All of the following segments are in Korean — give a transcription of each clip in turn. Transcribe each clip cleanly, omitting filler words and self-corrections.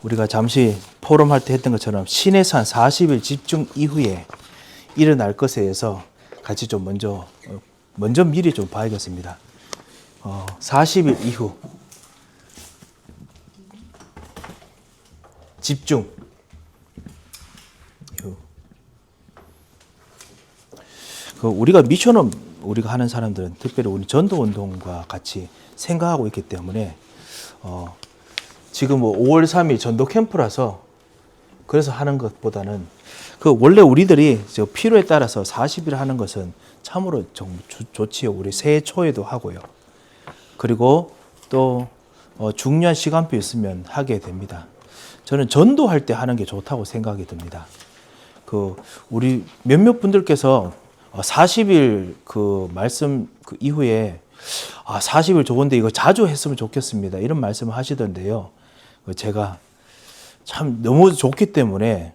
우리가 잠시 포럼할 때 했던 것처럼 시내산 40일 집중 이후에 일어날 것에 대해서 같이 좀 먼저 미리 좀 봐야겠습니다. 40일 이후 집중 이후 우리가 미션은 우리가 하는 사람들은 특별히 우리 전도운동과 같이 생각하고 있기 때문에 지금 5월 3일 전도 캠프라서 그래서 하는 것보다는 원래 우리들이 필요에 따라서 40일 하는 것은 참으로 좀 좋지요. 우리 새해 초에도 하고요. 그리고 또 중요한 시간표 있으면 하게 됩니다. 저는 전도할 때 하는 게 좋다고 생각이 듭니다. 우리 몇몇 분들께서 40일 말씀 이후에 40일 좋은데 이거 자주 했으면 좋겠습니다. 이런 말씀을 하시던데요. 제가 참 너무 좋기 때문에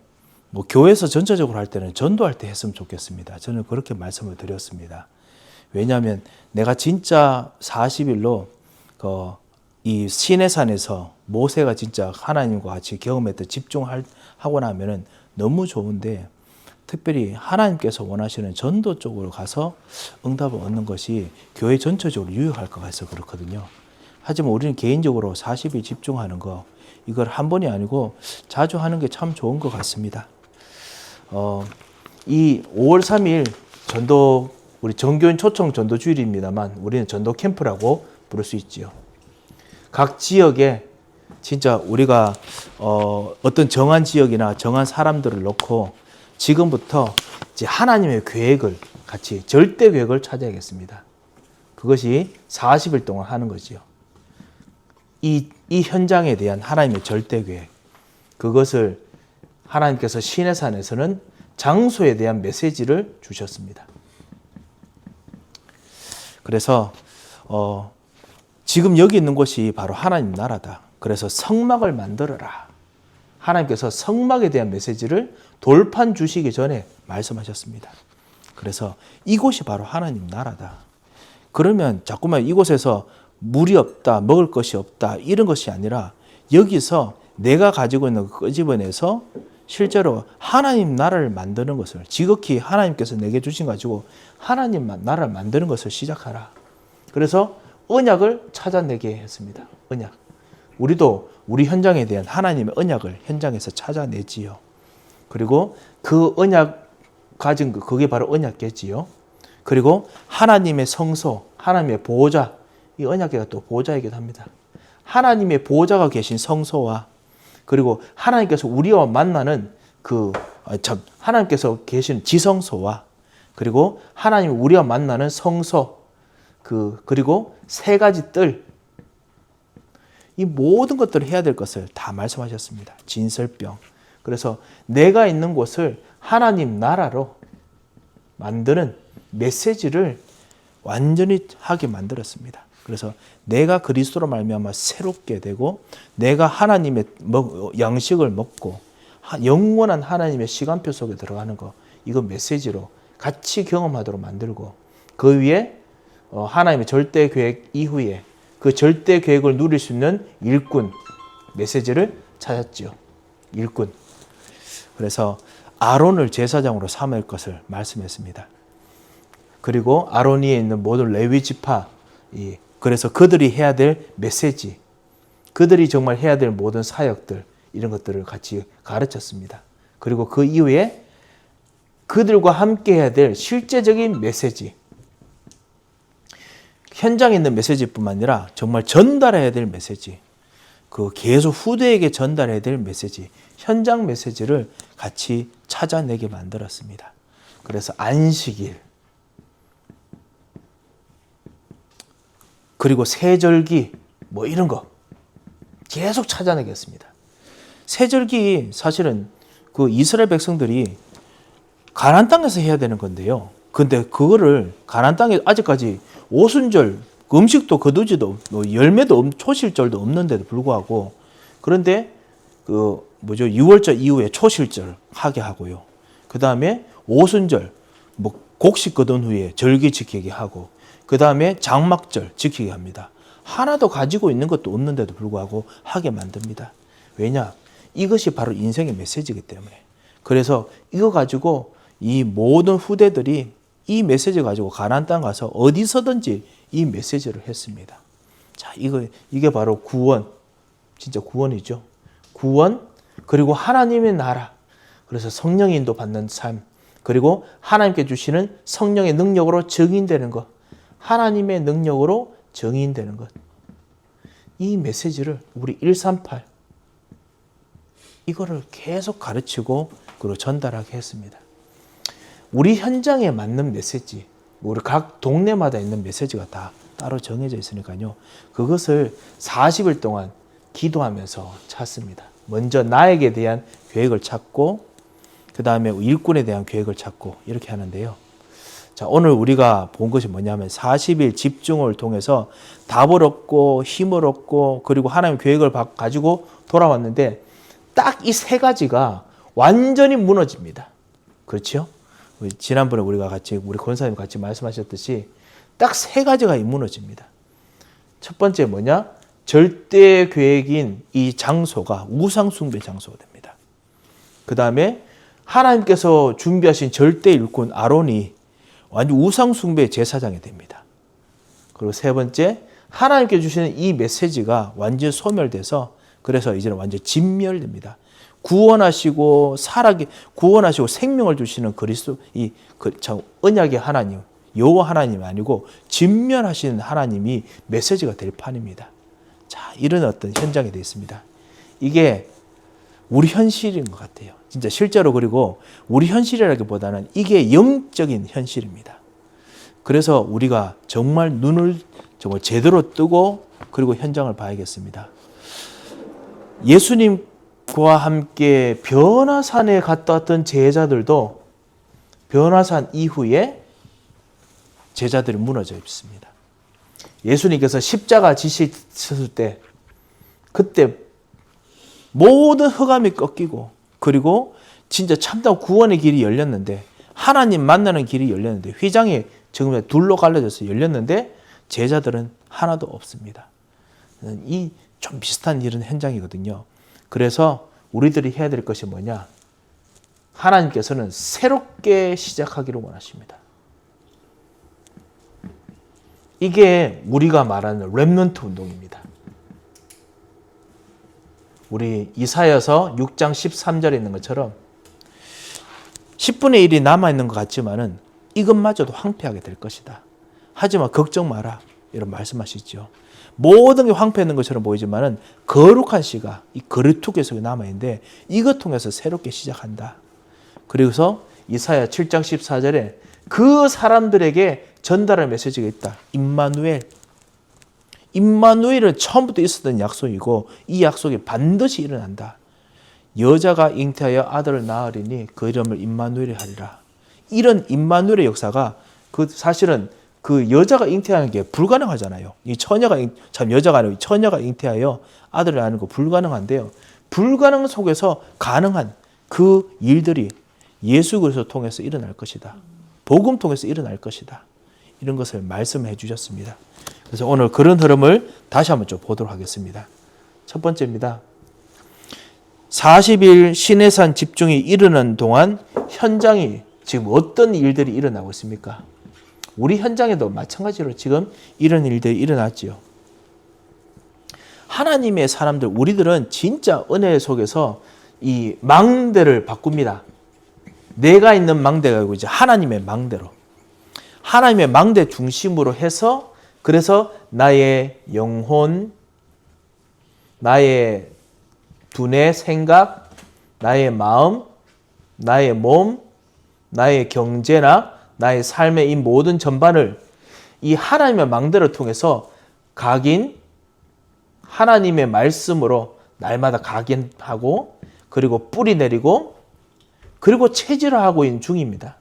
교회에서 전체적으로 할 때는 전도할 때 했으면 좋겠습니다. 저는 그렇게 말씀을 드렸습니다. 왜냐하면 내가 진짜 40일로 이 시내산에서 모세가 진짜 하나님과 같이 경험했던 집중하고 나면은 너무 좋은데 특별히 하나님께서 원하시는 전도 쪽으로 가서 응답을 얻는 것이 교회 전체적으로 유효할 것 같아서 그렇거든요. 하지만 우리는 개인적으로 40일 집중하는 거 이걸 한 번이 아니고 자주 하는 게 참 좋은 것 같습니다. 이 5월 3일 전도 우리 정교인 초청 전도 주일입니다만 우리는 전도 캠프라고 부를 수 있지요. 각 지역에 진짜 우리가 어떤 정한 지역이나 정한 사람들을 놓고 지금부터 이제 하나님의 계획을 같이 절대 계획을 찾아야겠습니다. 그것이 40일 동안 하는 거지요. 이 현장에 대한 하나님의 절대 계획, 그것을 하나님께서 시내산에서는 장소에 대한 메시지를 주셨습니다. 그래서 지금 여기 있는 곳이 바로 하나님 나라다. 그래서 성막을 만들어라. 하나님께서 성막에 대한 메시지를 돌판 주시기 전에 말씀하셨습니다. 그래서 이곳이 바로 하나님 나라다. 그러면 자꾸만 이곳에서 물이 없다, 먹을 것이 없다 이런 것이 아니라 여기서 내가 가지고 있는 거 끄집어내서 실제로 하나님 나라를 만드는 것을 지극히 하나님께서 내게 주신 가지고 하나님 나라를 만드는 것을 시작하라. 그래서 언약을 찾아내게 했습니다. 언약. 우리도 우리 현장에 대한 하나님의 언약을 현장에서 찾아내지요. 그리고 그 언약 가진 거 그게 바로 언약계지요. 그리고 하나님의 성소, 하나님의 보호자, 이 언약계가 또 보호자이기도 합니다. 하나님의 보호자가 계신 성소와 그리고 하나님께서 우리와 만나는 하나님께서 계신 지성소와 그리고 하나님이 우리와 만나는 성소 그리고 세 가지 뜰, 이 모든 것들을 해야 될 것을 다 말씀하셨습니다. 진설병. 그래서 내가 있는 곳을 하나님 나라로 만드는 메시지를 완전히 하게 만들었습니다. 그래서 내가 그리스도로 말미암아 새롭게 되고 내가 하나님의 양식을 먹고 영원한 하나님의 시간표 속에 들어가는 거, 이거 메시지로 같이 경험하도록 만들고 그 위에 하나님의 절대 계획 이후에 그 절대 계획을 누릴 수 있는 일꾼 메시지를 찾았지요. 일꾼. 그래서 아론을 제사장으로 삼을 것을 말씀했습니다. 그리고 아론 위에 있는 모든 레위 지파, 그래서 그들이 해야 될 메시지, 그들이 정말 해야 될 모든 사역들, 이런 것들을 같이 가르쳤습니다. 그리고 그 이후에 그들과 함께 해야 될 실제적인 메시지, 현장에 있는 메시지뿐만 아니라 정말 전달해야 될 메시지, 계속 후대에게 전달해야 될 메시지, 현장 메시지를 같이 찾아내게 만들었습니다. 그래서 안식일, 그리고 세절기, 이런 거 계속 찾아내겠습니다. 세절기 사실은 이스라엘 백성들이 가나안 땅에서 해야 되는 건데요. 근데 그거를 가나안 땅에 아직까지 오순절, 음식도 거두지도 열매도 초실절도 없는데도 불구하고 그런데 6월절 이후에 초실절 하게 하고요. 그 다음에 오순절 곡식 거둔 후에 절기 지키게 하고 그 다음에 장막절 지키게 합니다. 하나도 가지고 있는 것도 없는데도 불구하고 하게 만듭니다. 왜냐? 이것이 바로 인생의 메시지이기 때문에. 그래서 이거 가지고 이 모든 후대들이 이 메시지 가지고 가나안 땅 가서 어디서든지 이 메시지를 했습니다. 자, 이게 바로 구원. 진짜 구원이죠. 구원, 그리고 하나님의 나라. 그래서 성령의 인도 받는 삶. 그리고 하나님께 주시는 성령의 능력으로 증인되는 것. 하나님의 능력으로 증인되는 것. 이 메시지를 우리 138 이거를 계속 가르치고 그리고 전달하게 했습니다. 우리 현장에 맞는 메시지, 우리 각 동네마다 있는 메시지가 다 따로 정해져 있으니까요. 그것을 40일 동안 기도하면서 찾습니다. 먼저 나에게 대한 계획을 찾고 그 다음에 일꾼에 대한 계획을 찾고 이렇게 하는데요. 자, 오늘 우리가 본 것이 뭐냐면 40일 집중을 통해서 답을 얻고 힘을 얻고 그리고 하나님의 계획을 가지고 돌아왔는데 딱 이 세 가지가 완전히 무너집니다. 그렇죠? 지난번에 우리 권사님 같이 말씀하셨듯이 딱 세 가지가 무너집니다. 첫 번째 뭐냐? 절대 계획인 이 장소가 우상숭배 장소가 됩니다. 그 다음에 하나님께서 준비하신 절대 일꾼 아론이 완전 우상숭배 제사장이 됩니다. 그리고 세 번째, 하나님께 주시는 이 메시지가 완전 소멸돼서 그래서 이제는 완전 진멸됩니다. 구원하시고 구원하시고 생명을 주시는 그리스도 언약의 하나님, 여호와 하나님이 아니고 진멸하시는 하나님이 메시지가 될 판입니다. 자, 이런 어떤 현장이 되어 있습니다. 이게 우리 현실인 것 같아요. 진짜 실제로. 그리고 우리 현실이라기보다는 이게 영적인 현실입니다. 그래서 우리가 정말 눈을 정말 제대로 뜨고 그리고 현장을 봐야겠습니다. 예수님과 함께 변화산에 갔다 왔던 제자들도 변화산 이후에 제자들이 무너져 있습니다. 예수님께서 십자가 지셨을 때 그때 모든 흑암이 꺾이고 그리고 진짜 참다운 구원의 길이 열렸는데 하나님 만나는 길이 열렸는데 휘장이 지금 둘로 갈라져서 열렸는데 제자들은 하나도 없습니다. 이 좀 비슷한 이런 현장이거든요. 그래서 우리들이 해야 될 것이 뭐냐? 하나님께서는 새롭게 시작하기를 원하십니다. 이게 우리가 말하는 렘넌트 운동입니다. 우리 이사야서 6장 13절에 있는 것처럼 10분의 1이 남아있는 것 같지만은 이것마저도 황폐하게 될 것이다. 하지만 걱정 마라. 이런 말씀하시죠. 모든 게 황폐했는 것처럼 보이지만은 거룩한 씨가 이 거리투기 속에 남아있는데 이것 통해서 새롭게 시작한다. 그래서 이사야 7장 14절에 그 사람들에게 전달할 메시지가 있다. 임마누엘. 임마누엘은 처음부터 있었던 약속이고 이 약속이 반드시 일어난다. 여자가 잉태하여 아들을 낳으리니 그 이름을 임마누엘이 하리라. 이런 임마누엘의 역사가 사실은 그 여자가 잉태하는 게 불가능하잖아요. 이 여자가 아니고 처녀가 잉태하여 아들을 낳는 거 불가능한데요. 불가능 속에서 가능한 그 일들이 예수 그리스도 통해서 일어날 것이다. 복음 통해서 일어날 것이다. 이런 것을 말씀해 주셨습니다. 그래서 오늘 그런 흐름을 다시 한번 좀 보도록 하겠습니다. 첫 번째입니다. 40일 시내산 집중이 이르는 동안 현장이 지금 어떤 일들이 일어나고 있습니까? 우리 현장에도 마찬가지로 지금 이런 일들이 일어났지요. 하나님의 사람들, 우리들은 진짜 은혜 속에서 이 망대를 바꿉니다. 내가 있는 망대가 아니고 이제 하나님의 망대로. 하나님의 망대 중심으로 해서 그래서 나의 영혼, 나의 두뇌, 생각, 나의 마음, 나의 몸, 나의 경제나 나의 삶의 이 모든 전반을 이 하나님의 망대를 통해서 각인, 하나님의 말씀으로 날마다 각인하고 그리고 뿌리 내리고 그리고 체질화하고 있는 중입니다.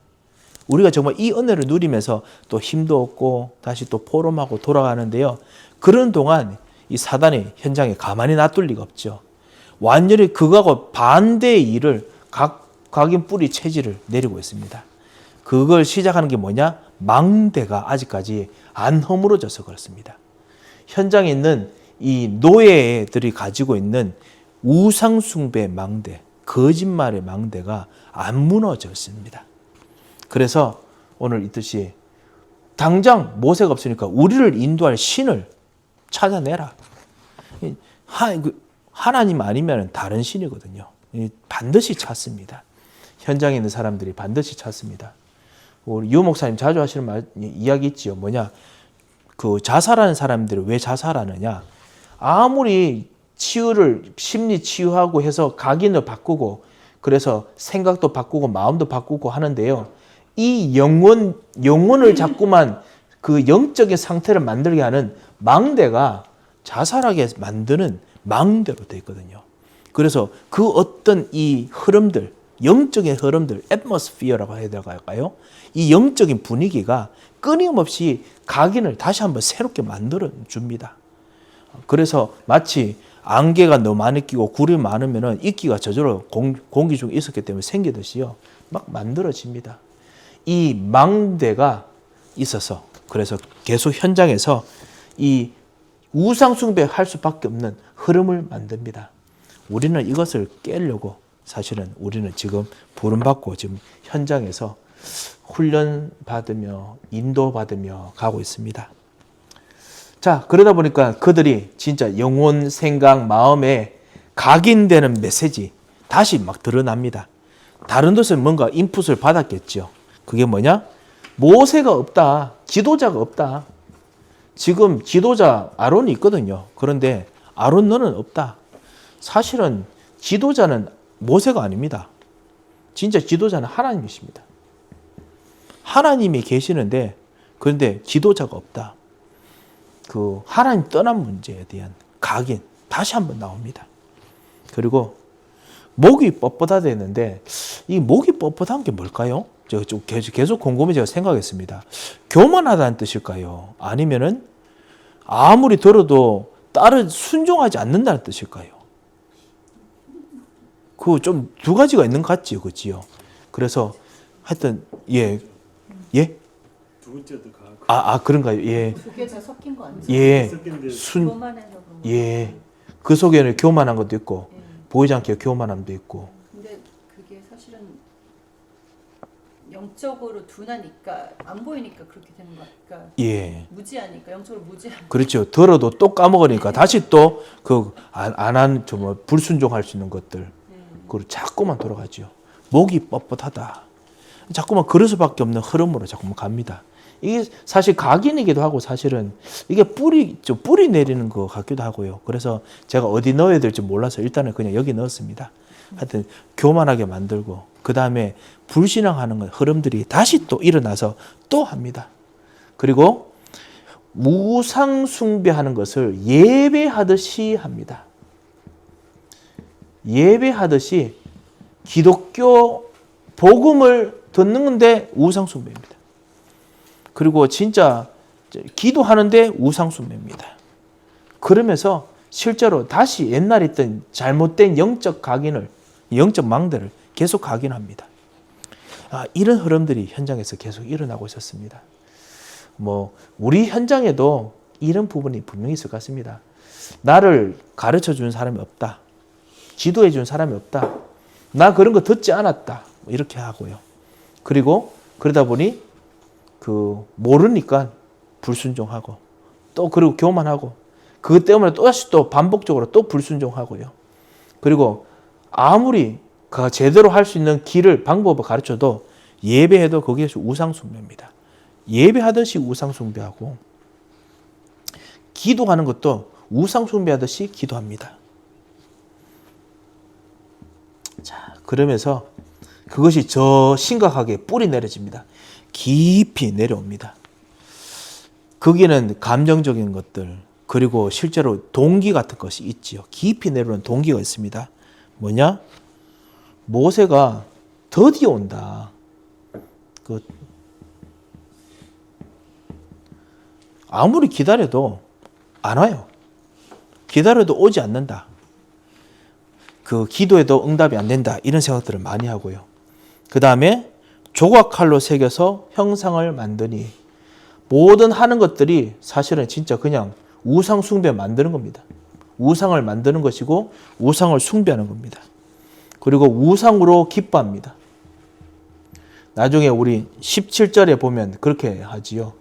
우리가 정말 이 은혜를 누리면서 또 힘도 얻고 다시 또 포럼하고 돌아가는데요. 그런 동안 이 사단이 현장에 가만히 놔둘 리가 없죠. 완전히 그거하고 반대의 일을 각인 뿌리 체질을 내리고 있습니다. 그걸 시작하는 게 뭐냐? 망대가 아직까지 안 허물어져서 그렇습니다. 현장에 있는 이 노예들이 가지고 있는 우상숭배 망대, 거짓말의 망대가 안 무너졌습니다. 그래서 오늘 있듯이 당장 모세가 없으니까 우리를 인도할 신을 찾아내라. 하나님 아니면 다른 신이거든요. 반드시 찾습니다. 현장에 있는 사람들이 반드시 찾습니다. 우리 유 목사님 자주 하시는 이야기 있지요. 뭐냐? 그 자살하는 사람들이 왜 자살하느냐? 아무리 심리 치유하고 해서 각인을 바꾸고 그래서 생각도 바꾸고 마음도 바꾸고 하는데요. 이 영혼을 자꾸만 그 영적인 상태를 만들게 하는 망대가 자살하게 만드는 망대로 되어 있거든요. 그래서 그 어떤 이 흐름들, 영적인 흐름들, 애트모스피어라고 해야 될까요? 이 영적인 분위기가 끊임없이 각인을 다시 한번 새롭게 만들어 줍니다. 그래서 마치 안개가 너무 많이 끼고 구름이 많으면 이끼가 저절로 공기 중에 있었기 때문에 생기듯이요. 막 만들어집니다. 이 망대가 있어서 그래서 계속 현장에서 이 우상숭배 할 수밖에 없는 흐름을 만듭니다. 우리는 이것을 깨려고 사실은 우리는 지금 부름받고 지금 현장에서 훈련받으며 인도받으며 가고 있습니다. 자, 그러다 보니까 그들이 진짜 영혼, 생각, 마음에 각인되는 메시지 다시 막 드러납니다. 다른 데서 뭔가 인풋을 받았겠죠. 그게 뭐냐? 모세가 없다. 지도자가 없다. 지금 지도자 아론이 있거든요. 그런데 아론 너는 없다. 사실은 지도자는 모세가 아닙니다. 진짜 지도자는 하나님이십니다. 하나님이 계시는데 그런데 지도자가 없다. 그 하나님 떠난 문제에 대한 각인 다시 한번 나옵니다. 그리고 목이 뻣뻣하다 했는데 이 목이 뻣뻣한 게 뭘까요? 제가 좀 계속 곰곰이 제가 생각했습니다. 교만하다는 뜻일까요? 아니면은 아무리 들어도 딸을 순종하지 않는다는 뜻일까요? 그 좀 두 가지가 있는 것 같지요, 그렇지요? 그래서 하여튼 예. 두 번째도 가. 그런가요? 예. 두 개 다 섞인 거 아니죠? 예. 교만해서 그런 거. 예. 그 속에는 교만한 것도 있고 보이지 않게 교만함도 있고. 근데 그게 사실은 영적으로 둔하니까 안 보이니까 그렇게 되는 거 같으니까. 예. 무지하니까 영적으로 무지하니까. 그렇죠. 들어도 또 까먹으니까 다시 또 그 안 한 정말 불순종할 수 있는 것들. 그리고 자꾸만 돌아가죠. 목이 뻣뻣하다. 자꾸만 그럴 수밖에 없는 흐름으로 자꾸만 갑니다. 이게 사실 각인이기도 하고 사실은 이게 뿌리 내리는 것 같기도 하고요. 그래서 제가 어디 넣어야 될지 몰라서 일단은 그냥 여기 넣었습니다. 하여튼 교만하게 만들고 그 다음에 불신앙하는 흐름들이 다시 또 일어나서 또 합니다. 그리고 우상 숭배하는 것을 예배하듯이 합니다. 예배하듯이 기독교 복음을 듣는 건데 우상 숭배입니다. 그리고 진짜 기도하는데 우상 숭배입니다. 그러면서 실제로 다시 옛날에 있던 잘못된 영적 각인을, 영적 망대를 계속 각인합니다. 이런 흐름들이 현장에서 계속 일어나고 있었습니다. 우리 현장에도 이런 부분이 분명히 있을 것 같습니다. 나를 가르쳐 주는 사람이 없다. 지도해 주는 사람이 없다. 나 그런 거 듣지 않았다. 이렇게 하고요. 그리고 그러다 보니 모르니까 불순종하고 또 그리고 교만하고 그것 때문에 또다시 또 반복적으로 또 불순종하고요. 그리고 아무리 제대로 할 수 있는 방법을 가르쳐도 예배해도 거기에서 우상숭배입니다. 예배하듯이 우상숭배하고 기도하는 것도 우상숭배하듯이 기도합니다. 자, 그러면서 그것이 저 심각하게 뿌리 내려집니다. 깊이 내려옵니다. 거기는 감정적인 것들 그리고 실제로 동기 같은 것이 있지요. 깊이 내려오는 동기가 있습니다. 뭐냐? 모세가 드디어 온다. 아무리 기다려도 안 와요. 기다려도 오지 않는다. 기도에도 응답이 안 된다. 이런 생각들을 많이 하고요. 그 다음에 조각칼로 새겨서 형상을 만드니 모든 하는 것들이 사실은 진짜 그냥 우상 숭배 만드는 겁니다. 우상을 만드는 것이고 우상을 숭배하는 겁니다. 그리고 우상으로 기뻐합니다. 나중에 우리 17절에 보면 그렇게 하지요.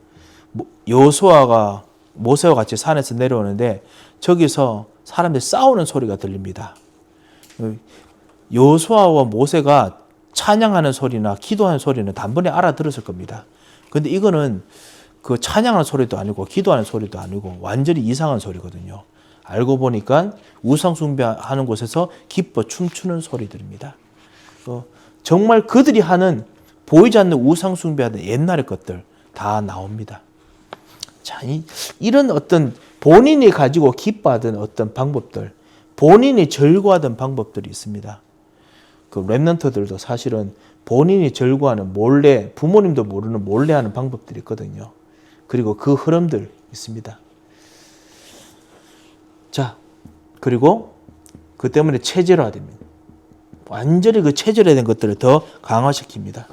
여호수아가 모세와 같이 산에서 내려오는데 저기서 사람들이 싸우는 소리가 들립니다. 여호수아와 모세가 찬양하는 소리나 기도하는 소리는 단번에 알아들었을 겁니다. 근데 이거는 그 찬양하는 소리도 아니고 기도하는 소리도 아니고 완전히 이상한 소리거든요. 알고 보니까 우상 숭배하는 곳에서 기뻐 춤추는 소리들입니다. 정말 그들이 하는 보이지 않는 우상 숭배하던 옛날의 것들 다 나옵니다. 자, 이런 어떤 본인이 가지고 기뻐하던 어떤 방법들, 본인이 절구하던 방법들이 있습니다. 그 렘넌트들도 사실은 본인이 절구하는 몰래, 부모님도 모르는 몰래 하는 방법들이 있거든요. 그리고 그 흐름들 있습니다. 자, 그리고 그 때문에 체질화됩니다. 완전히 그 체질화된 것들을 더 강화시킵니다.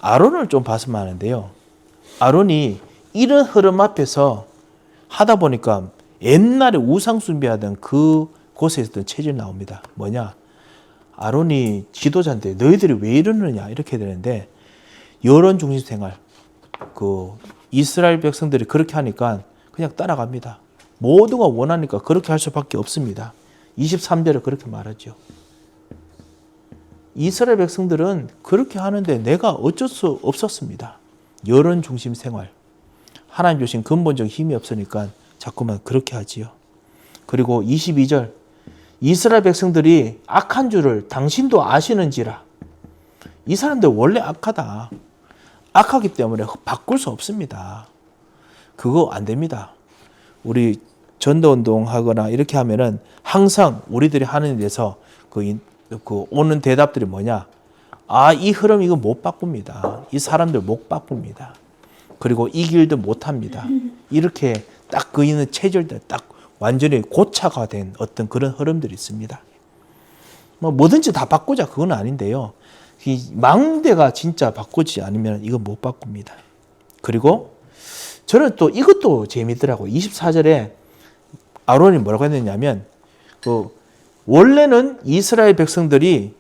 아론을 좀 봤으면 하는데요. 아론이 이런 흐름 앞에서 하다 보니까 옛날에 우상 숭배하던 그 곳에 있었던 체질이 나옵니다. 뭐냐? 아론이 지도자인데 너희들이 왜 이러느냐 이렇게 되는데 여론 중심 생활, 그 이스라엘 백성들이 그렇게 하니까 그냥 따라갑니다. 모두가 원하니까 그렇게 할 수밖에 없습니다. 23절에 그렇게 말하죠. 이스라엘 백성들은 그렇게 하는데 내가 어쩔 수 없었습니다. 여론 중심 생활. 하나님 주신 근본적 힘이 없으니까 자꾸만 그렇게 하지요. 그리고 22절. 이스라엘 백성들이 악한 줄을 당신도 아시는지라. 이 사람들 원래 악하다. 악하기 때문에 바꿀 수 없습니다. 그거 안 됩니다. 우리 전도운동 하거나 이렇게 하면은 항상 우리들이 하는 데서 그 오는 대답들이 뭐냐? 아, 이 흐름 이거 못 바꿉니다. 이 사람들 못 바꿉니다. 그리고 이 길도 못 합니다. 이렇게 딱 그 있는 체질들 딱 완전히 고차가 된 어떤 그런 흐름들이 있습니다. 뭐든지 다 바꾸자 그건 아닌데요. 이 망대가 진짜 바꾸지 않으면 이거 못 바꿉니다. 그리고 저는 또 이것도 재미있더라고요. 24절에 아론이 뭐라고 했느냐면 원래는 이스라엘 백성들이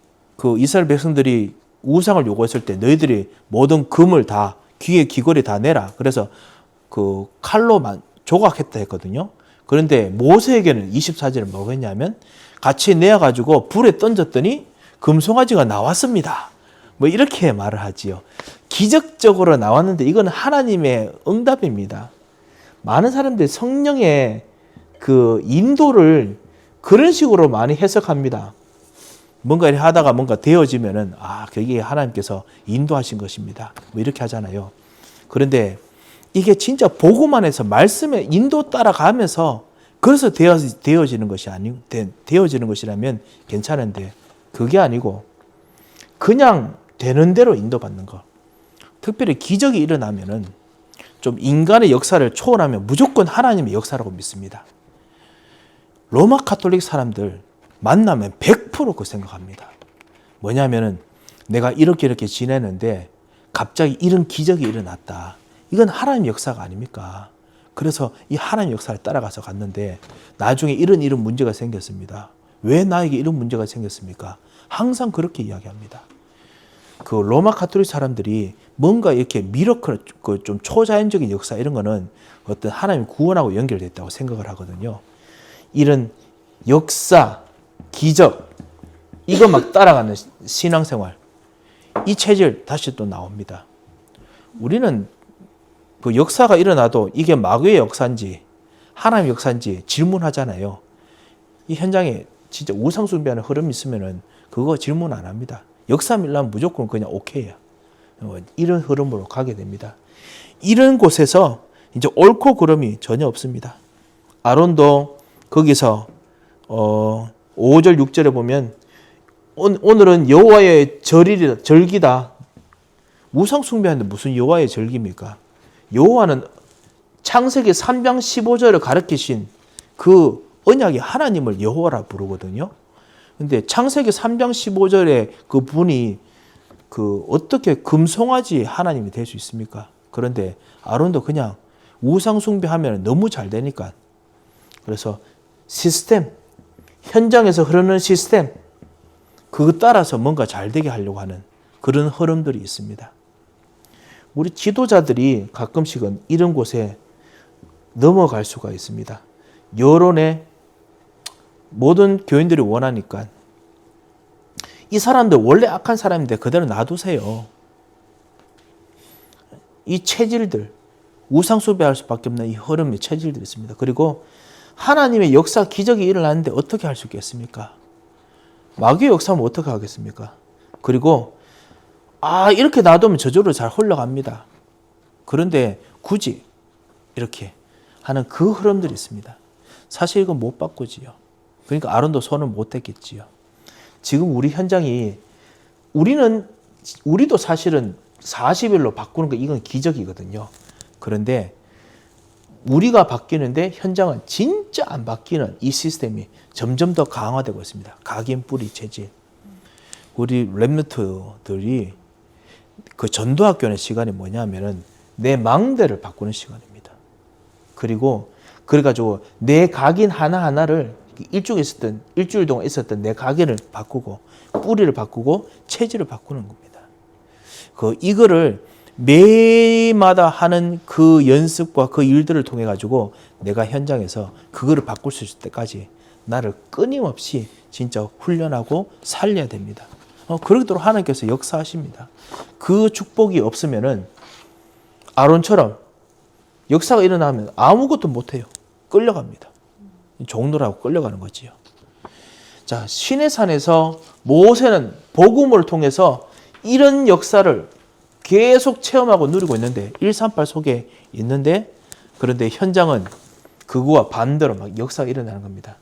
우상을 요구했을 때 너희들이 모든 금을 다 귀에 귀걸이 다 내라. 그래서 그 칼로만 조각했다 했거든요. 그런데 모세에게는 24절에 뭐라고 했냐면 같이 내어가지고 불에 던졌더니 금송아지가 나왔습니다. 뭐 이렇게 말을 하지요. 기적적으로 나왔는데 이건 하나님의 응답입니다. 많은 사람들이 성령의 그 인도를 그런 식으로 많이 해석합니다. 뭔가 이렇게 하다가 뭔가 되어지면은 그게 하나님께서 인도하신 것입니다. 뭐 이렇게 하잖아요. 그런데 이게 진짜 보고만 해서 말씀의 인도 따라가면서 그래서 되어지는 것이 되어지는 것이라면 괜찮은데 그게 아니고 그냥 되는 대로 인도받는 것. 특별히 기적이 일어나면은 좀 인간의 역사를 초월하면 무조건 하나님의 역사라고 믿습니다. 로마 카톨릭 사람들 만나면 100% 그 생각합니다. 뭐냐면은 내가 이렇게 지내는데 갑자기 이런 기적이 일어났다. 이건 하나님 역사가 아닙니까? 그래서 이 하나님 역사를 따라가서 갔는데 나중에 이런 문제가 생겼습니다. 왜 나에게 이런 문제가 생겼습니까? 항상 그렇게 이야기합니다. 그 로마 카톨릭 사람들이 뭔가 이렇게 미러클, 그 좀 초자연적인 역사 이런 거는 어떤 하나님 구원하고 연결됐다고 생각을 하거든요. 이런 역사, 기적, 이거 막 따라가는 신앙생활, 이 체질 다시 또 나옵니다. 우리는 그 역사가 일어나도 이게 마귀의 역사인지 하나님의 역사인지 질문하잖아요. 이 현장에 진짜 우상 숭배하는 흐름이 있으면은 그거 질문 안 합니다. 역사 밀라면 무조건 그냥 오케이야. 이런 흐름으로 가게 됩니다. 이런 곳에서 이제 옳고 그름이 전혀 없습니다. 아론도 거기서 5절 6절에 보면 오늘은 여호와의 절기다. 우상 숭배하는데 무슨 여호와의 절기입니까? 여호와는 창세기 3장 15절을 가르치신 그 언약의 하나님을 여호와라 부르거든요. 근데 창세기 3장 15절에 그 분이 어떻게 금송아지 하나님이 될 수 있습니까? 그런데 아론도 그냥 우상 숭배하면 너무 잘 되니까 그래서 시스템, 현장에서 흐르는 시스템, 그거 따라서 뭔가 잘 되게 하려고 하는 그런 흐름들이 있습니다. 우리 지도자들이 가끔씩은 이런 곳에 넘어갈 수가 있습니다. 여론에 모든 교인들이 원하니까 이 사람들 원래 악한 사람인데 그대로 놔두세요. 이 체질들, 우상숭배할 수밖에 없는 이 흐름의 체질들이 있습니다. 그리고 하나님의 역사, 기적이 일어나는데 어떻게 할 수 있겠습니까? 마귀의 역사하면 어떻게 하겠습니까? 그리고 이렇게 놔두면 저절로 잘 흘러갑니다. 그런데 굳이 이렇게 하는 그 흐름들이 있습니다. 사실 이건 못 바꾸지요. 그러니까 아론도 손을 못 했겠지요. 지금 우리 현장이 우리도 사실은 40일로 바꾸는 거 이건 기적이거든요. 그런데 우리가 바뀌는데 현장은 진짜 안 바뀌는 이 시스템이 점점 더 강화되고 있습니다. 각인 뿌리 체질. 우리 랩런트들이 그 전도학교의 시간이 뭐냐면은 내 망대를 바꾸는 시간입니다. 그래가지고 내 각인 하나하나를 일주일 동안 있었던 내 각인을 바꾸고 뿌리를 바꾸고 체질을 바꾸는 겁니다. 이거를 매마다 하는 그 연습과 그 일들을 통해 가지고 내가 현장에서 그거를 바꿀 수 있을 때까지 나를 끊임없이 진짜 훈련하고 살려야 됩니다. 그러도록 하나님께서 역사하십니다. 그 축복이 없으면은 아론처럼 역사가 일어나면 아무것도 못해요. 끌려갑니다. 종로라고 끌려가는 거지요. 자, 시내산에서 모세는 복음을 통해서 이런 역사를 계속 체험하고 누리고 있는데 138 속에 있는데 그런데 현장은 그거와 반대로 막 역사가 일어나는 겁니다.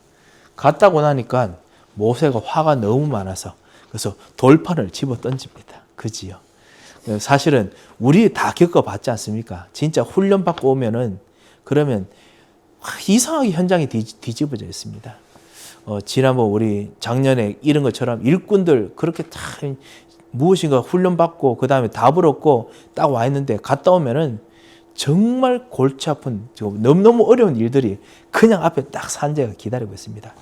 갔다고 나니까 모세가 화가 너무 많아서 그래서 돌판을 집어 던집니다. 그지요. 사실은 우리 다 겪어봤지 않습니까? 진짜 훈련받고 오면은 그러면 이상하게 현장이 뒤집어져 있습니다. 지난번 우리 작년에 이런 것처럼 일꾼들 그렇게 다 무엇인가 훈련받고 그 다음에 답을 얻고 딱 와 있는데 갔다 오면은 정말 골치 아픈 너무너무 어려운 일들이 그냥 앞에 딱 산재가 기다리고 있습니다.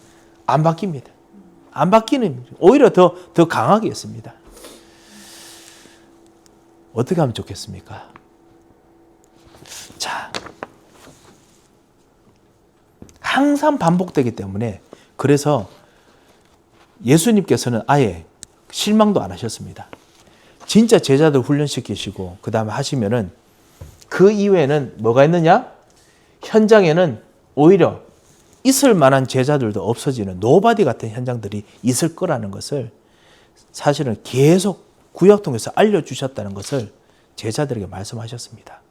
안 바뀝니다. 안 바뀌는 오히려 더 강하게 했습니다. 어떻게 하면 좋겠습니까? 자, 항상 반복되기 때문에 그래서 예수님께서는 아예 실망도 안 하셨습니다. 진짜 제자들 훈련시키시고 그 다음에 하시면은 그 이후에는 뭐가 있느냐? 현장에는 오히려 있을 만한 제자들도 없어지는 노바디 같은 현장들이 있을 거라는 것을 사실은 계속 구약 통해서 알려주셨다는 것을 제자들에게 말씀하셨습니다.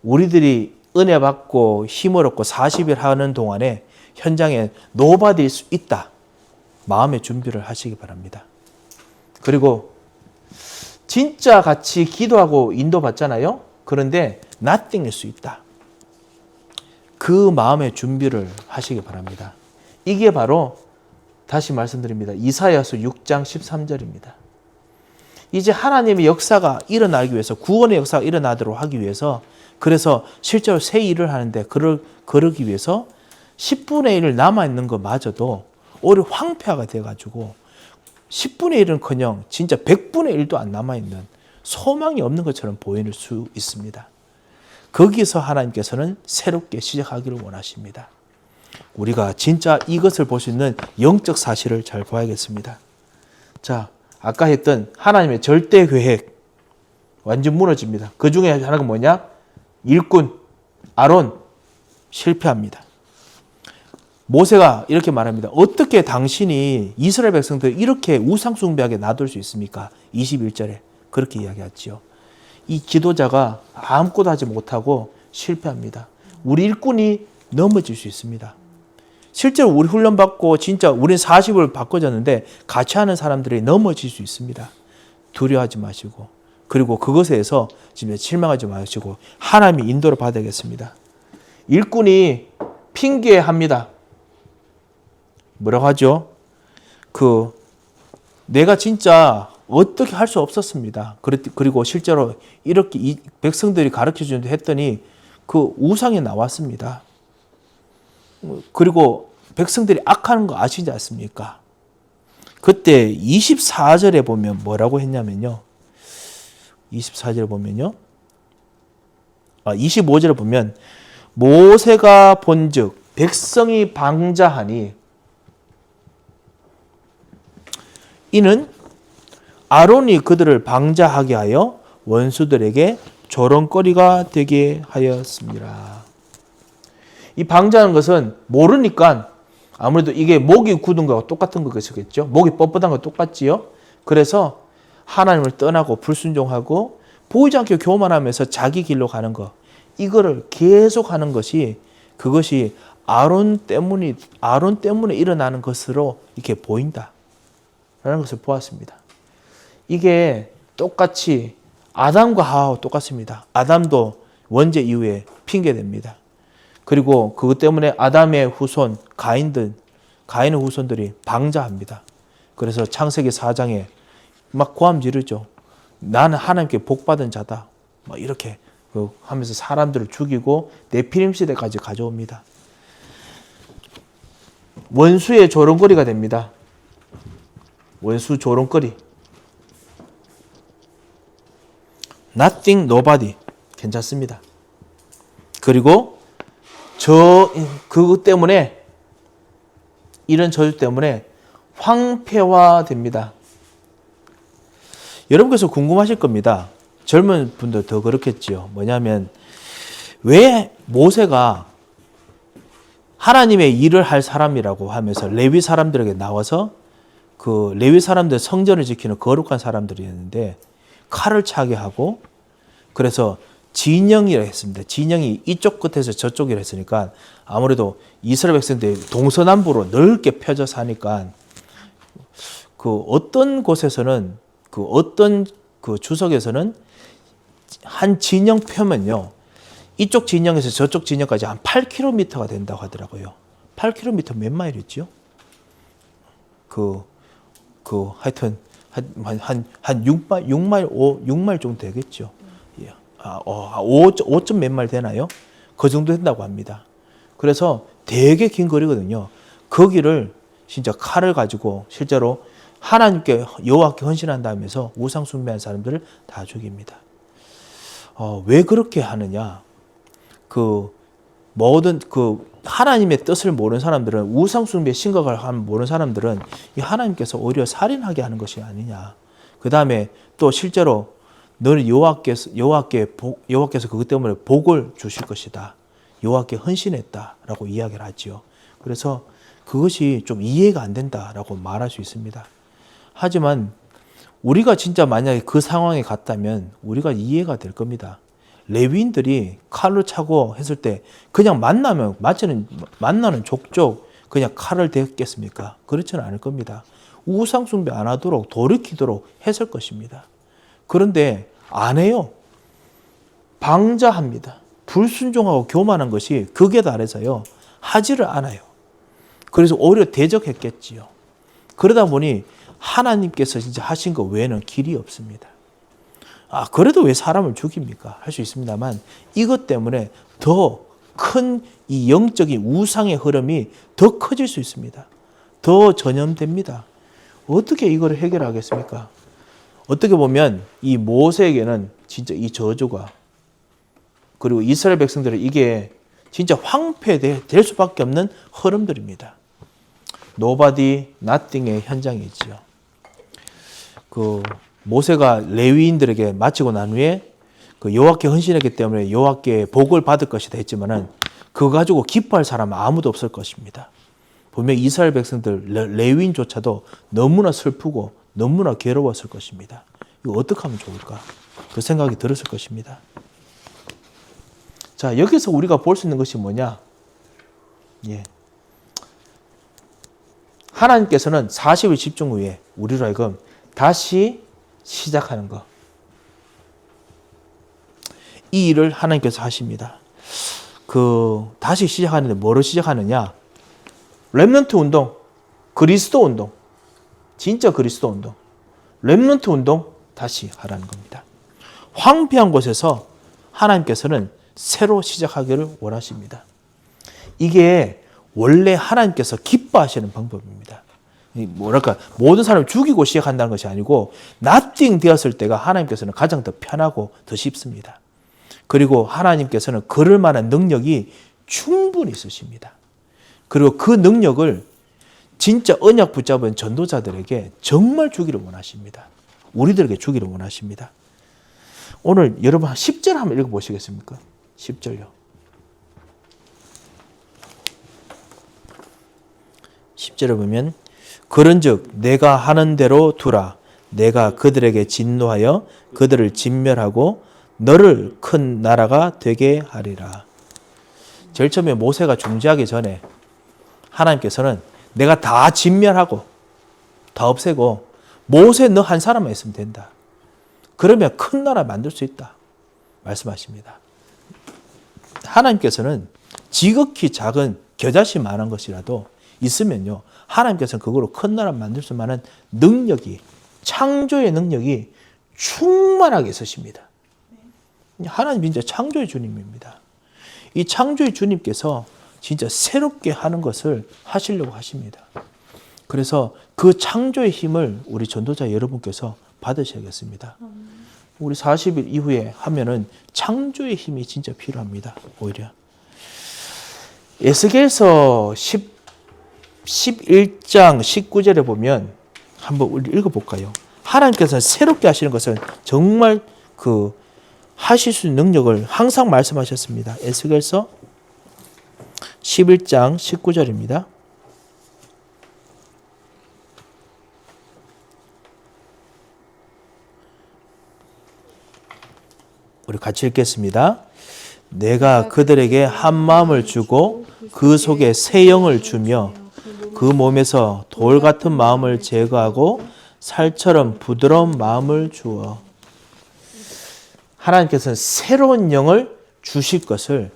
우리들이 은혜 받고 힘을 얻고 40일 하는 동안에 현장에 노바디일 수 있다. 마음의 준비를 하시기 바랍니다. 그리고 진짜 같이 기도하고 인도받잖아요. 그런데 nothing일 수 있다. 그 마음의 준비를 하시기 바랍니다. 이게 바로 다시 말씀드립니다. 이사야서 6장 13절입니다. 이제 하나님의 역사가 일어나기 위해서 구원의 역사가 일어나도록 하기 위해서 그래서 실제로 새 일을 하는데 그러기 위해서 10분의 1 남아있는 것마저도 오히려 황폐화가 돼가지고 10분의 1은커녕 진짜 100분의 1도 안 남아있는 소망이 없는 것처럼 보일 수 있습니다. 거기서 하나님께서는 새롭게 시작하기를 원하십니다. 우리가 진짜 이것을 볼 수 있는 영적 사실을 잘 봐야겠습니다. 자, 아까 했던 하나님의 절대 계획 완전 무너집니다. 그 중에 하나가 뭐냐? 일꾼 아론 실패합니다. 모세가 이렇게 말합니다. 어떻게 당신이 이스라엘 백성들 이렇게 우상숭배하게 놔둘 수 있습니까? 21절에 그렇게 이야기하지요. 이 지도자가 아무것도 하지 못하고 실패합니다. 우리 일꾼이 넘어질 수 있습니다. 실제로 우리 훈련받고 진짜 우린 40을 바꿔졌는데 같이 하는 사람들이 넘어질 수 있습니다. 두려워하지 마시고 그리고 그것에서 지금 실망하지 마시고 하나님의 인도를 받아야겠습니다. 일꾼이 핑계합니다. 뭐라고 하죠? 내가 진짜 어떻게 할 수 없었습니다. 그리고 실제로 이렇게 이 백성들이 가르쳐 주는데 했더니 그 우상이 나왔습니다. 그리고 백성들이 악하는 거 아시지 않습니까? 그때 24절에 보면 뭐라고 했냐면요. 24절에 보면요. 25절에 보면 모세가 본즉 백성이 방자하니 이는 아론이 그들을 방자하게 하여 원수들에게 조롱거리가 되게 하였습니다. 이 방자하는 것은 모르니까 아무래도 이게 목이 굳은 거하고 똑같은 것이겠죠. 목이 뻣뻣한 거 똑같지요. 그래서 하나님을 떠나고 불순종하고 보이지 않게 교만하면서 자기 길로 가는 거, 이거를 계속하는 것이 그것이 아론 때문에 일어나는 것으로 이렇게 보인다라는 것을 보았습니다. 이게 똑같이 아담과 하와와 똑같습니다. 아담도 원죄 이후에 핑계됩니다. 그리고 그것 때문에 아담의 후손 가인의 후손들이 방자합니다. 그래서 창세기 4장에 막 고함 지르죠. 나는 하나님께 복받은 자다. 막 이렇게 하면서 사람들을 죽이고 네피림 시대까지 가져옵니다. 원수의 조롱거리가 됩니다. 원수 조롱거리. Nothing, nobody. 괜찮습니다. 그리고 그것 때문에, 이런 저주 때문에 황폐화됩니다. 여러분께서 궁금하실 겁니다. 젊은 분들 더 그렇겠지요. 뭐냐면 왜 모세가 하나님의 일을 할 사람이라고 하면서 레위 사람들에게 나와서 그 레위 사람들 성전을 지키는 거룩한 사람들이었는데 칼을 차게 하고, 그래서 진영이라 했습니다. 진영이 이쪽 끝에서 저쪽이라 했으니까 아무래도 이스라엘 백성들이 동서남북으로 넓게 펴져 사니까 그 어떤 곳에서는 어떤 주석에서는 한 진영 펴면요, 이쪽 진영에서 저쪽 진영까지 한 8km가 된다고 하더라고요. 8km 몇 마일이죠? 하여튼 한 6마일 정도 되겠죠. 5점 몇 마일 되나요? 그 정도 된다고 합니다. 그래서 되게 긴 거리거든요. 거기를 진짜 칼을 가지고 실제로 하나님께 여호와께 헌신한다면서 우상 숭배한 사람들을 다 죽입니다. 왜 그렇게 하느냐? 모든 하나님의 뜻을 모르는 사람들은, 우상 숭배 심각을 모르는 사람들은 이 하나님께서 오히려 살인하게 하는 것이 아니냐. 그 다음에 또 실제로 너는 여호와께서 그것 때문에 복을 주실 것이다. 여호와께 헌신했다라고 이야기를 하지요. 그래서 그것이 좀 이해가 안 된다라고 말할 수 있습니다. 하지만 우리가 진짜 만약에 그 상황에 갔다면 우리가 이해가 될 겁니다. 레위인들이 칼로 차고 했을 때 그냥 만나는 족족 그냥 칼을 대겠습니까? 그렇지는 않을 겁니다. 우상 숭배 안 하도록 돌이키도록 했을 것입니다. 그런데 안 해요. 방자합니다. 불순종하고 교만한 것이 극에 달해서요, 하지를 않아요. 그래서 오히려 대적했겠지요. 그러다 보니 하나님께서 진짜 하신 것 외에는 길이 없습니다. 그래도 왜 사람을 죽입니까? 할 수 있습니다만 이것 때문에 더 큰 이 영적인 우상의 흐름이 더 커질 수 있습니다. 더 전염됩니다. 어떻게 이걸 해결하겠습니까? 어떻게 보면 이 모세에게는 진짜 이 저주가, 그리고 이스라엘 백성들은 이게 진짜 황폐될 수밖에 없는 흐름들입니다. Nobody, nothing의 현장이지요. 모세가 레위인들에게 마치고 난 후에 여호와께 헌신했기 때문에 여호와께 복을 받을 것이다 했지만은 그거 가지고 기뻐할 사람은 아무도 없을 것입니다. 분명 이스라엘 백성들 레위인조차도 너무나 슬프고 너무나 괴로웠을 것입니다. 이거 어떻게 하면 좋을까? 그 생각이 들었을 것입니다. 자, 여기서 우리가 볼 수 있는 것이 뭐냐? 하나님께서는 40일 집중 후에 우리로 하여금 다시 시작하는 것, 이 일을 하나님께서 하십니다. 다시 시작하는데 뭐로 시작하느냐? 렘넌트 운동, 그리스도 운동, 진짜 그리스도 운동, 렘넌트 운동 다시 하라는 겁니다. 황폐한 곳에서 하나님께서는 새로 시작하기를 원하십니다. 이게 원래 하나님께서 기뻐하시는 방법입니다. 뭐랄까 모든 사람을 죽이고 시작한다는 것이 아니고 nothing 되었을 때가 하나님께서는 가장 더 편하고 더 쉽습니다. 그리고 하나님께서는 그럴 만한 능력이 충분히 있으십니다. 그리고 그 능력을 진짜 언약 붙잡은 전도자들에게 정말 주기를 원하십니다. 우리들에게 주기를 원하십니다. 오늘 여러분 10절 한번 읽어보시겠습니까? 10절요. 10절에 보면 그런즉 내가 하는 대로 두라. 내가 그들에게 진노하여 그들을 진멸하고 너를 큰 나라가 되게 하리라. 제일 처음에 모세가 중재하기 전에 하나님께서는 내가 다 진멸하고 다 없애고 모세 너 한 사람만 있으면 된다. 그러면 큰 나라 만들 수 있다. 말씀하십니다. 하나님께서는 지극히 작은 겨자씨만한 것이라도 있으면요. 하나님께서는 그거로 큰 나라 만들 수 만한 능력이 창조의 능력이 충만하게 있으십니다. 하나님 진짜 창조의 주님입니다. 이 창조의 주님께서 진짜 새롭게 하는 것을 하시려고 하십니다. 그래서 그 창조의 힘을 우리 전도자 여러분께서 받으셔야겠습니다. 우리 40일 이후에 하면은 창조의 힘이 진짜 필요합니다. 오히려. 에스겔서 11장 19절에 보면 한번 우리 읽어볼까요? 하나님께서 새롭게 하시는 것은 정말 하실 수 있는 능력을 항상 말씀하셨습니다. 에스겔서 11장 19절입니다. 우리 같이 읽겠습니다. 내가 그들에게 한 마음을 주고 그 속에 새 영을 주며 그 몸에서 돌 같은 마음을 제거하고 살처럼 부드러운 마음을 주어. 하나님께서는 새로운 영을 주실 것을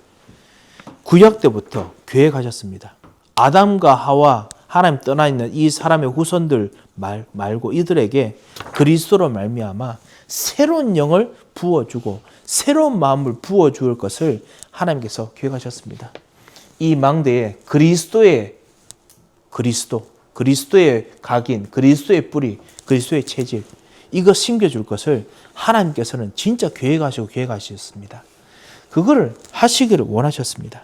구약 때부터 계획하셨습니다. 아담과 하와 하나님 떠나 있는 이 사람의 후손들 말고 이들에게 그리스도로 말미암아 새로운 영을 부어주고 새로운 마음을 부어줄 것을 하나님께서 계획하셨습니다. 이 망대에 그리스도의 각인, 그리스도의 뿌리, 그리스도의 체질 이거 심겨줄 것을 하나님께서는 진짜 계획하셨습니다. 그거를 하시기를 원하셨습니다.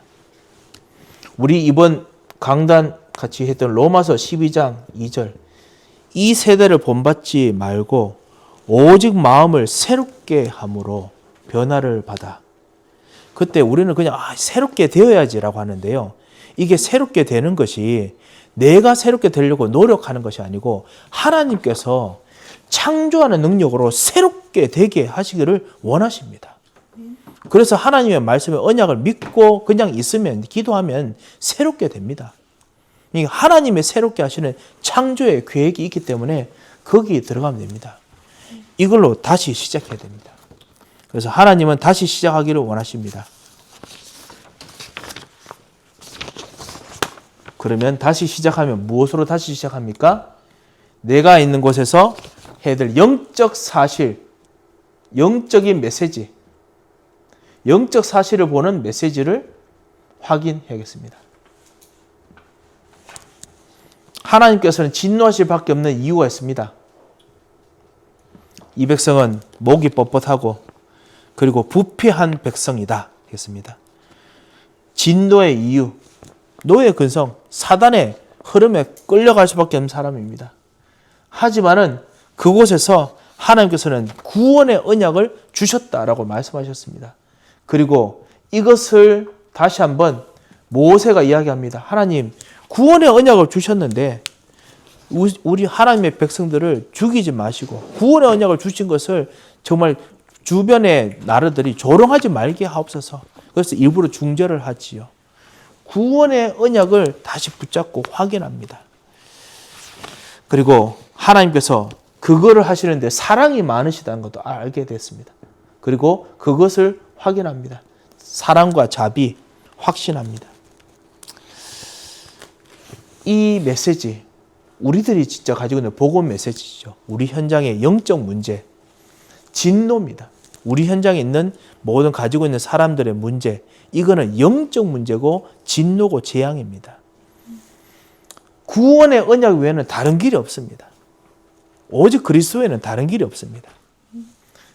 우리 이번 강단 같이 했던 로마서 12장 2절 이 세대를 본받지 말고 오직 마음을 새롭게 함으로 변화를 받아. 그때 우리는 그냥 새롭게 되어야지라고 하는데요. 이게 새롭게 되는 것이 내가 새롭게 되려고 노력하는 것이 아니고 하나님께서 창조하는 능력으로 새롭게 되게 하시기를 원하십니다. 그래서 하나님의 말씀의 언약을 믿고 그냥 있으면 기도하면 새롭게 됩니다. 하나님의 새롭게 하시는 창조의 계획이 있기 때문에 거기에 들어가면 됩니다. 이걸로 다시 시작해야 됩니다. 그래서 하나님은 다시 시작하기를 원하십니다. 그러면 다시 시작하면 무엇으로 다시 시작합니까? 내가 있는 곳에서 해야 될 영적 사실, 영적인 메시지, 영적 사실을 보는 메시지를 확인해야겠습니다. 하나님께서는 진노하실 밖에 없는 이유가 있습니다. 이 백성은 목이 뻣뻣하고 그리고 부패한 백성이다 했습니다. 진노의 이유, 노예 근성, 사단의 흐름에 끌려갈 수밖에 없는 사람입니다. 하지만은 그곳에서 하나님께서는 구원의 언약을 주셨다라고 말씀하셨습니다. 그리고 이것을 다시 한번 모세가 이야기합니다. 하나님, 구원의 언약을 주셨는데 우리 하나님의 백성들을 죽이지 마시고 구원의 언약을 주신 것을 정말 주변의 나라들이 조롱하지 말게 하옵소서. 그래서 일부러 중재를 하지요. 구원의 언약을 다시 붙잡고 확인합니다. 그리고 하나님께서 그거를 하시는데 사랑이 많으시다는 것도 알게 됐습니다. 그리고 그것을 확인합니다. 사랑과 자비 확신합니다. 이 메시지, 우리들이 진짜 가지고 있는 복음 메시지죠. 우리 현장의 영적 문제, 진노입니다. 우리 현장에 있는 모든 가지고 있는 사람들의 문제, 이거는 영적 문제고 진노고 재앙입니다. 구원의 언약 외에는 다른 길이 없습니다. 오직 그리스도에는 다른 길이 없습니다.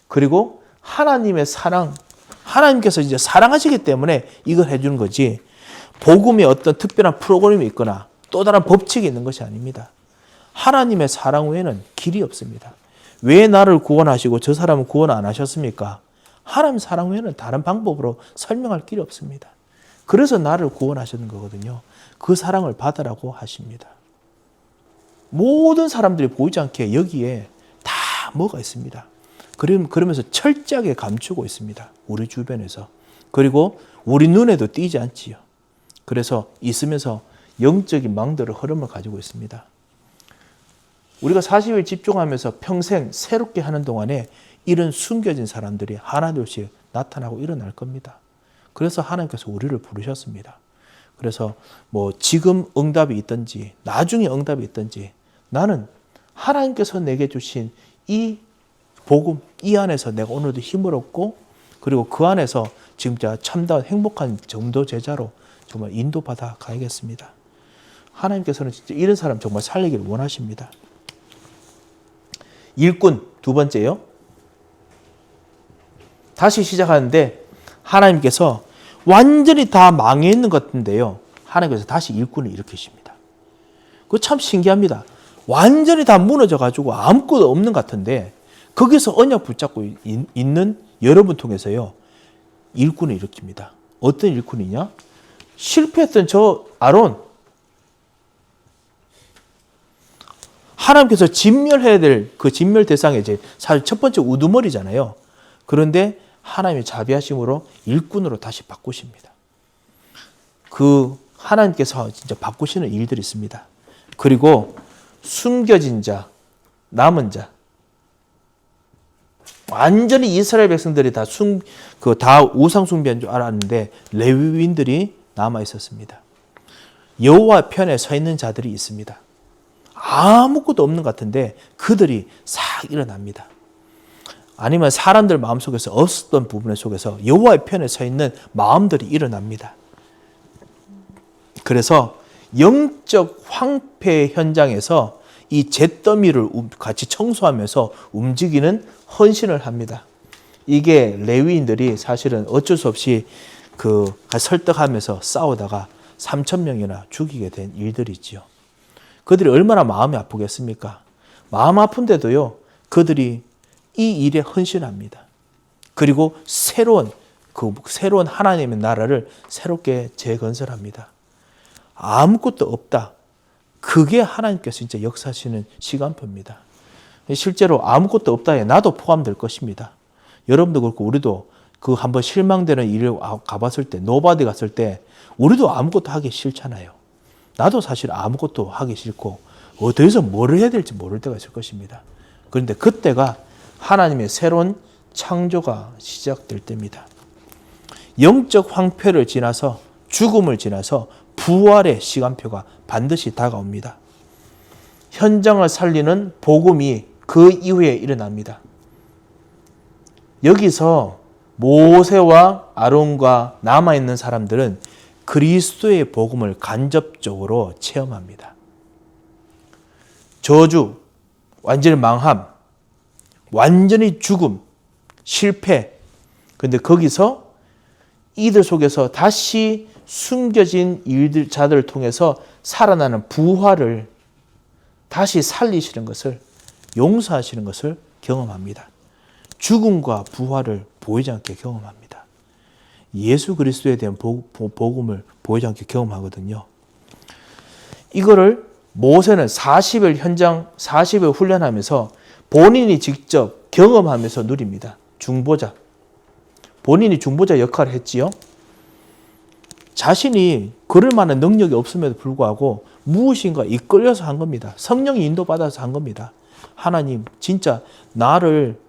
그리고 하나님의 사랑, 하나님께서 이제 사랑하시기 때문에 이걸 해주는 거지, 복음이 어떤 특별한 프로그램이 있거나 또 다른 법칙이 있는 것이 아닙니다. 하나님의 사랑 외에는 길이 없습니다. 왜 나를 구원하시고 저 사람은 구원 안 하셨습니까? 하나님 사랑 외에는 다른 방법으로 설명할 길이 없습니다. 그래서 나를 구원하시는 거거든요. 그 사랑을 받으라고 하십니다. 모든 사람들이 보이지 않게 여기에 다 뭐가 있습니다. 그러면서 철저하게 감추고 있습니다. 우리 주변에서. 그리고 우리 눈에도 띄지 않지요. 그래서 있으면서 영적인 망대의 흐름을 가지고 있습니다. 우리가 40일 집중하면서 평생 새롭게 하는 동안에 이런 숨겨진 사람들이 하나둘씩 나타나고 일어날 겁니다. 그래서 하나님께서 우리를 부르셨습니다. 그래서 뭐 지금 응답이 있든지 나중에 응답이 있든지 나는 하나님께서 내게 주신 이 복음, 이 안에서 내가 오늘도 힘을 얻고 그리고 그 안에서 진짜 참다운 행복한 정도 제자로 정말 인도받아 가야겠습니다. 하나님께서는 진짜 이런 사람 정말 살리기를 원하십니다. 일꾼 두 번째요. 다시 시작하는데 하나님께서 완전히 다 망해 있는 것 같은데요. 하나님께서 다시 일꾼을 일으키십니다. 그거 참 신기합니다. 완전히 다 무너져가지고 아무것도 없는 것 같은데 거기서 언약 붙잡고 있는 여러분 통해서요. 일꾼을 일으킵니다. 어떤 일꾼이냐? 실패했던 저 아론. 하나님께서 진멸해야 될 그 진멸 대상이 이제 사실 첫 번째 우두머리잖아요. 그런데 하나님의 자비하심으로 일꾼으로 다시 바꾸십니다. 그 하나님께서 진짜 바꾸시는 일들이 있습니다. 그리고 숨겨진 자, 남은 자, 완전히 이스라엘 백성들이 다 우상 숭배한 줄 알았는데 레위인들이 남아 있었습니다. 여호와 편에 서 있는 자들이 있습니다. 아무것도 없는 것 같은데 그들이 싹 일어납니다. 아니면 사람들 마음속에서 없었던 부분 속에서 여호와의 편에 서 있는 마음들이 일어납니다. 그래서 영적 황폐 현장에서 이 잿더미를 같이 청소하면서 움직이는 헌신을 합니다. 이게 레위인들이 사실은 어쩔 수 없이 설득하면서 싸우다가 3,000명이나 죽이게 된 일들이 있지요. 그들이 얼마나 마음이 아프겠습니까? 마음 아픈데도요, 그들이 이 일에 헌신합니다. 그리고 새로운 하나님의 나라를 새롭게 재건설합니다. 아무것도 없다. 그게 하나님께서 진짜 역사하시는 시간표입니다. 실제로 아무것도 없다에 나도 포함될 것입니다. 여러분도 그렇고 우리도 그 한번 실망되는 일을 가봤을 때, 노바디 갔을 때 우리도 아무것도 하기 싫잖아요. 나도 사실 아무것도 하기 싫고 어디서 뭘 해야 될지 모를 때가 있을 것입니다. 그런데 그때가 하나님의 새로운 창조가 시작될 때입니다. 영적 황폐를 지나서 죽음을 지나서 부활의 시간표가 반드시 다가옵니다. 현장을 살리는 복음이 그 이후에 일어납니다. 여기서 모세와 아론과 남아있는 사람들은 그리스도의 복음을 간접적으로 체험합니다. 저주, 완전히 망함, 완전히 죽음, 실패. 그런데 거기서 이들 속에서 다시 숨겨진 자들을 통해서 살아나는 부활을 다시 살리시는 것을, 용서하시는 것을 경험합니다. 죽음과 부활을 보이지 않게 경험합니다. 예수 그리스도에 대한 복음을 보이지 않게 경험하거든요. 이거를 모세는 40일 훈련하면서 본인이 직접 경험하면서 누립니다. 중보자. 본인이 중보자 역할을 했지요. 자신이 그럴 만한 능력이 없음에도 불구하고 무엇인가 이끌려서 한 겁니다. 성령이 인도받아서 한 겁니다. 하나님, 진짜 나를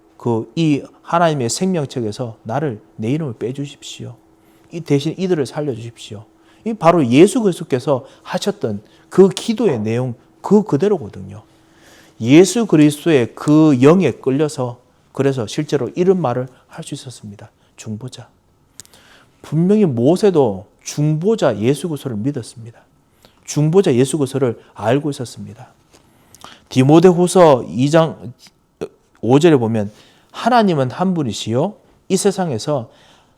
이 하나님의 생명책에서 내 이름을 빼주십시오. 이 대신 이들을 살려주십시오. 이 바로 예수 그리스도께서 하셨던 그 기도의 내용 그대로거든요. 예수 그리스도의 그 영에 끌려서 그래서 실제로 이런 말을 할 수 있었습니다. 중보자. 분명히 모세도 중보자 예수 그리스도를 믿었습니다. 중보자 예수 그리스도를 알고 있었습니다. 디모데후서 2장 5절에 보면 하나님은 한 분이시요 이 세상에서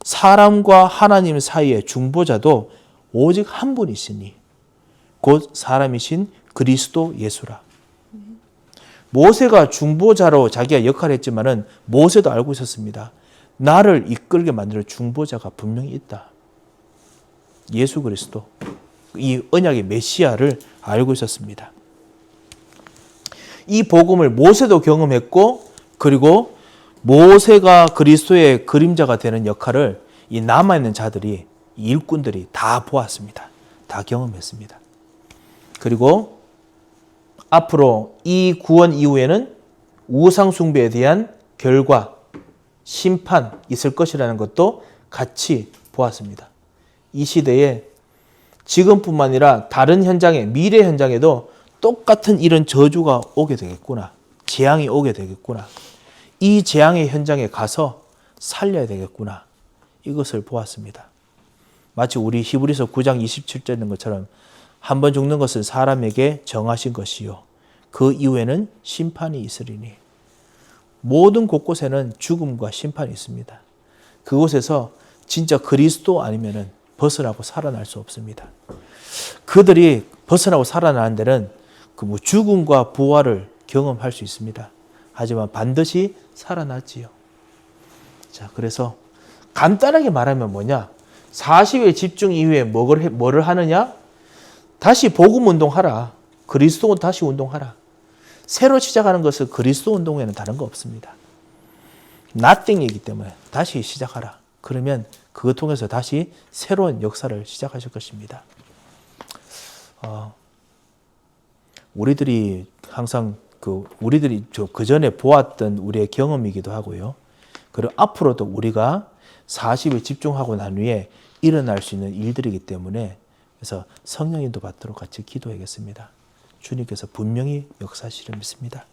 사람과 하나님 사이의 중보자도 오직 한 분이시니 곧 사람이신 그리스도 예수라. 모세가 중보자로 자기가 역할을 했지만은 모세도 알고 있었습니다. 나를 이끌게 만드는 중보자가 분명히 있다. 예수 그리스도, 이 언약의 메시아를 알고 있었습니다. 이 복음을 모세도 경험했고, 그리고 모세가 그리스도의 그림자가 되는 역할을 이 남아있는 자들이, 이 일꾼들이 다 보았습니다. 다 경험했습니다. 그리고 앞으로 이 구원 이후에는 우상숭배에 대한 결과, 심판 있을 것이라는 것도 같이 보았습니다. 이 시대에 지금뿐만 아니라 다른 현장에, 미래 현장에도 똑같은 이런 저주가 오게 되겠구나. 재앙이 오게 되겠구나. 이 재앙의 현장에 가서 살려야 되겠구나. 이것을 보았습니다. 마치 우리 히브리서 9장 27절에 있는 것처럼 한 번 죽는 것은 사람에게 정하신 것이요 그 이후에는 심판이 있으리니. 모든 곳곳에는 죽음과 심판이 있습니다. 그곳에서 진짜 그리스도 아니면은 벗어나고 살아날 수 없습니다. 그들이 벗어나고 살아나는 데는 그 죽음과 부활을 경험할 수 있습니다. 하지만 반드시 살아났지요. 자, 그래서 간단하게 말하면 뭐냐? 40일 집중 이후에 뭐를 하느냐? 다시 복음 운동하라. 그리스도 다시 운동하라. 새로 시작하는 것은 그리스도 운동에는 다른 거 없습니다. nothing이기 때문에 다시 시작하라. 그러면 그것 통해서 다시 새로운 역사를 시작하실 것입니다. 우리들이 항상 우리들이 그 전에 보았던 우리의 경험이기도 하고요. 그리고 앞으로도 우리가 40일 집중하고 난 후에 일어날 수 있는 일들이기 때문에 그래서 성령 인도 받도록 같이 기도하겠습니다. 주님께서 분명히 역사하시리라 믿습니다.